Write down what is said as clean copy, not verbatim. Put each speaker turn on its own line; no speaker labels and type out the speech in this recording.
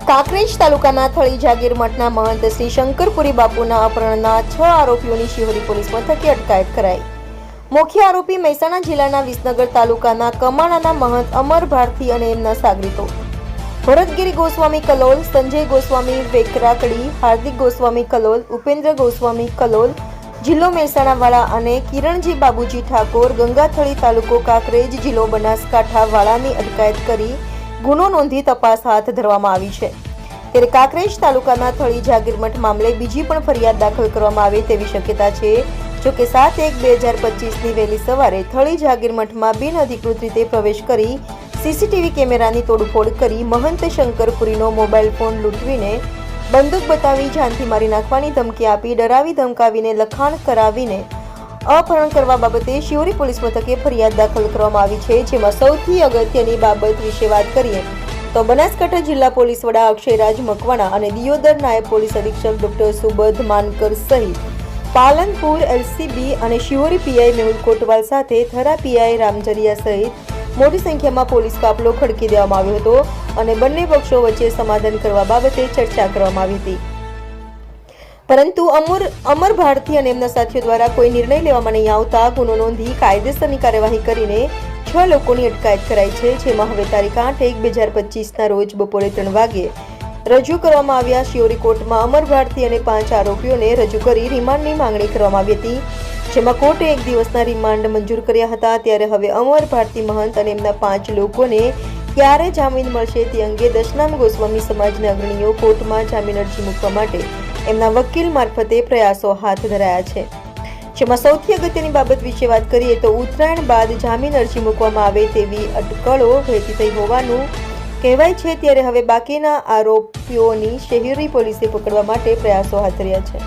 કાંકરેજ તાલુકાના થળી જાગીર મઠના મહંત શ્રી શંકરપુરી બાપુના અપહરણના 6 આરોપીઓની શિહોરી પોલીસ મથકે અટકાયત કરાઈ। મુખ્ય આરોપી મહેસાણા જિલ્લાના વિસનગર તાલુકાના કમાણાના મહંત અમર ભારતી અને એમના સાગરીતો ભરતગીરી ગોસ્વામી કલોલ, સંજય ગોસ્વામી વેકરાકડી, હાર્દિક ગોસ્વામી કલોલ, ઉપેન્દ્ર ગોસ્વામી કલોલ, જિલ્લો મહેસાણાવાળા અને કિરણજી બાબુજી ઠાકોર ગંગાથળી તાલુકો કાંકરેજ જિલ્લો બનાસકાંઠા વાળાની અટકાયત કરી ગુનો નોંધી તપાસ હાથ ધરવામાં આવી છે। ત્યારે કાંકરેજ તાલુકાના થળી જાગીર મઠ મામલે બીજી પણ ફરિયાદ દાખલ કરવામાં આવે તેવી શક્યતા છે। જો કે 7/1/2025ની વહેલી સવારે થળી જાગીર મઠમાં બિનઅધિકૃત રીતે પ્રવેશ કરી સીસીટીવી કેમેરાની તોડફોડ કરી મહંત શંકરપુરીનો મોબાઈલ ફોન લૂંટવીને બંદૂક બતાવી જાનથી મારી નાખવાની ધમકી આપી ડરાવી ધમકાવીને લખાણ કરાવીને અપહરણ કરવા બાબતે શિહોરી પોલીસ મથકે ફરિયાદ દાખલ કરવામાં આવી છે। જેમાં સૌથી અગત્યની બાબત વિશે વાત કરીએ તો બનાસકાંઠા જિલ્લા પોલીસ વડા અક્ષયરાજ મકવાણા અને દિયોદર નાયબ પોલીસ અધિક્ષક ડોક્ટર સુબધ માનકર સહિત પાલનપુર એલસીબી અને શિહોરી પીઆઈ મેહુલ કોટવાલ સાથે થરા પીઆઈ રામજરિયા સહિત મોટી સંખ્યામાં પોલીસ કાફલો ખડકી દેવામાં આવ્યો હતો અને બંને પક્ષો વચ્ચે સમાધાન કરવા બાબતે ચર્ચા કરવામાં આવી હતી। પરંતુ અમર ભારતી અને એમના સાથીઓ દ્વારા કોઈ નિર્ણય લેવામાં નહીં આવતા ગુનો નોંધી કાયદેસરની કાર્યવાહી કરીને 6 લોકોની અટકાયત કરાઈ છે। જેમાં હવે તારીખ 8/1/2025ના રોજ બપોરે 3 વાગ્યે રજૂ કરવામાં આવ્યા શિહોરી કોર્ટમાં અમર ભારતી અને 5 આરોપીઓને રજૂ કરી રિમાન્ડની માંગણી કરવામાં આવી હતી। જેમાં કોર્ટે 1 દિવસના રિમાન્ડ મંજૂર કર્યા હતા। ત્યારે હવે અમર ભારતી મહંત અને એમના 5 લોકોને ક્યારે જામીન મળશે તે અંગે દશનામ ગોસ્વામી સમાજના અગ્રણીઓ કોર્ટમાં જામીન અરજી મૂકવા માટે એમના વકીલ મારફતે પ્રયાસો હાથ ધરાયા છે। જેમાં સૌથી અગત્યની બાબત વિશે વાત કરીએ તો ઉત્તરાયણ બાદ જામીન અરજી મૂકવામાં આવે તેવી અટકળો વહેતી થઈ હોવાનું કહેવાય છે। ત્યારે હવે બાકીના આરોપીઓની શહેરી પોલીસે પકડવા માટે પ્રયાસો હાથ ધર્યા છે।